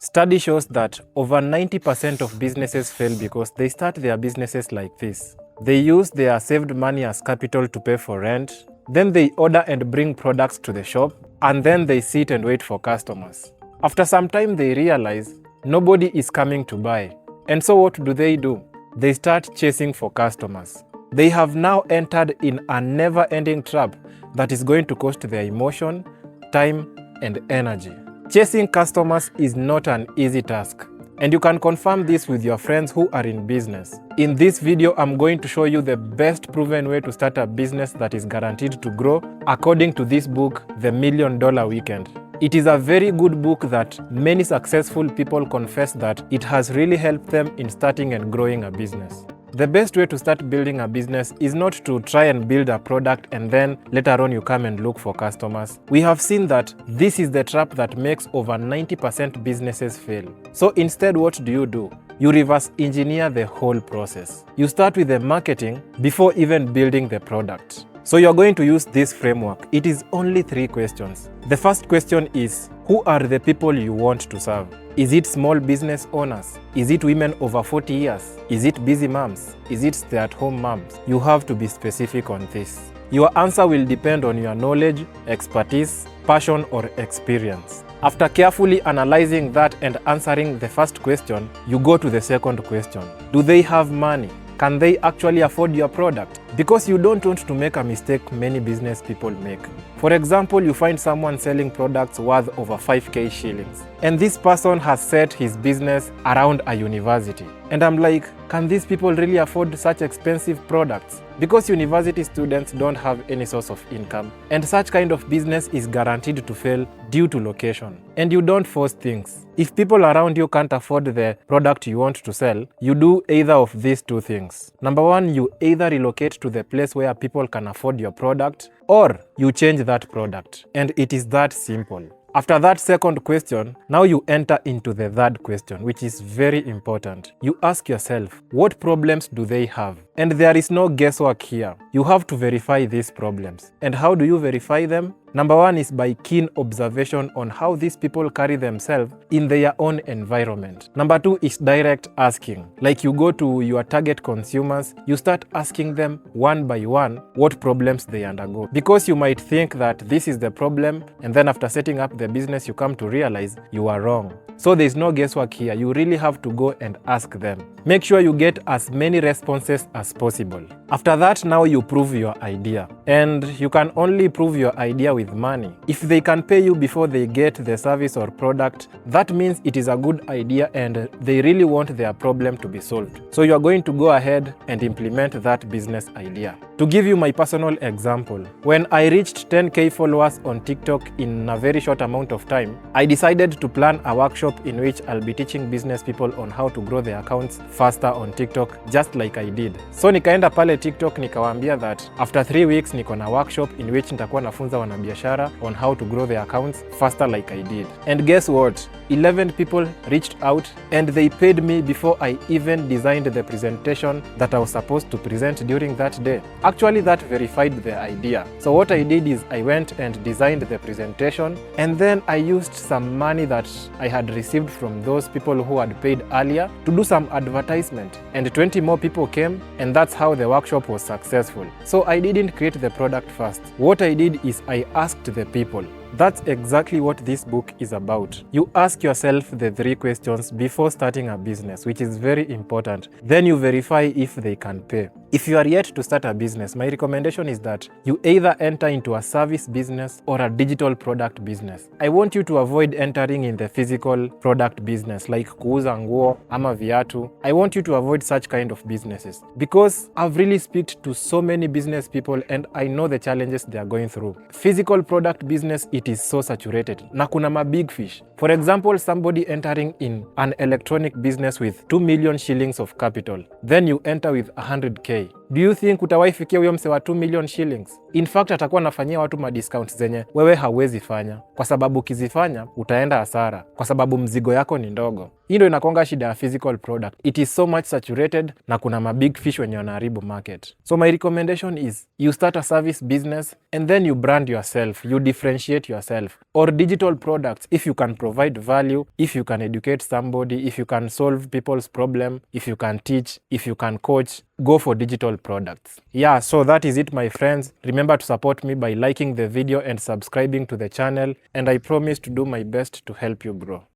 Study shows that over 90% of businesses fail because they start their businesses like this. They use their saved money as capital to pay for rent, then they order and bring products to the shop, and then they sit and wait for customers. After some time they realize nobody is coming to buy. And so what do? They start chasing for customers. They have now entered in a never-ending trap that is going to cost their emotion, time, and energy. Chasing customers is not an easy task, and you can confirm this with your friends who are in business. In this video, I'm going to show you the best proven way to start a business that is guaranteed to grow according to this book, The $1 Million Weekend. It is a very good book that many successful people confess that it has really helped them in starting and growing a business. The best way to start building a business is not to try and build a product and then later on you come and look for customers. We have seen that this is the trap that makes over 90% businesses fail. So instead, what do? You reverse engineer the whole process. You start with the marketing before even building the product. So you're going to use this framework. It is only 3 questions. The first question is, who are the people you want to serve? Is it small business owners? Is it women over 40 years? Is it busy moms? Is it stay-at-home moms? You have to be specific on this. Your answer will depend on your knowledge, expertise, passion, or experience. After carefully analyzing that and answering the first question, you go to the second question. Do they have money? Can they actually afford your product? Because you don't want to make a mistake many business people make. For example, you find someone selling products worth over 5k shillings. And this person has set his business around a university. And I'm like, can these people really afford such expensive products? Because university students don't have any source of income. And such kind of business is guaranteed to fail due to location. And you don't force things. If people around you can't afford the product you want to sell, you do either of these 2 things. Number 1, you either relocate to the place where people can afford your product, or you change that product. And it is that simple. After that second question, now you enter into the third question, which is very important. You ask yourself, what problems do they have? And there is no guesswork here. You have to verify these problems. And how do you verify them? Number 1 is by keen observation on how these people carry themselves in their own environment. Number 2 is direct asking. Like you go to your target consumers, you start asking them one by one what problems they undergo. Because you might think that this is the problem, and then after setting up the business, you come to realize you are wrong. So there's no guesswork here. You really have to go and ask them. Make sure you get as many responses as possible. After that, now you prove your idea. And you can only prove your idea with money. If they can pay you before they get the service or product, that means it is a good idea and they really want their problem to be solved. So you are going to go ahead and implement that business idea. To give you my personal example, when I reached 10k followers on TikTok in a very short amount of time, I decided to plan a workshop in which I'll be teaching business people on how to grow their accounts faster on TikTok, just like I did. So nikaenda pale TikTok nikawaambia that after 3 weeks niko na workshop in which nitakuwa nafunza wanabiashara on how to grow their accounts faster like I did. And guess what? 11 people reached out and they paid me before I even designed the presentation that I was supposed to present during that day. Actually, that verified the idea. So what I did is I went and designed the presentation, and then I used some money that I had received from those people who had paid earlier to do some advertisement. And 20 more people came, and that's how the workshop was successful. So I didn't create the product first. What I did is I asked the people. That's exactly what this book is about. You ask yourself the 3 questions before starting a business, which is very important. Then you verify if they can pay. If you are yet to start a business, my recommendation is that you either enter into a service business or a digital product business. I want you to avoid entering in the physical product business like kuuza nguo ama viatu. I want you to avoid such kind of businesses because I've really speak to so many business people and I know the challenges they are going through. Physical product business, it is so saturated. Na kuna ma big fish. For example, somebody entering in an electronic business with 2 million shillings of capital. Then you enter with 100k. Do you think utawahi fikia huyo mse wa 2 million shillings? In fact, atakuwa anafanyia watu madiscounts zenye wewe hauwezi fanya, kwa sababu ukizifanya utaenda hasara, kwa sababu mzigo yako ni ndogo. Hii ndio inakuanga shida ya physical product. It is so much saturated na kuna mabig fish wenye wanaharibu market. So my recommendation is you start a service business and then you brand yourself, you differentiate yourself. Or digital products, if you can provide value, if you can educate somebody, if you can solve people's problem, if you can teach, if you can coach, go for digital products. Yeah, so that is it, my friends. Remember to support me by liking the video and subscribing to the channel, and I promise to do my best to help you grow.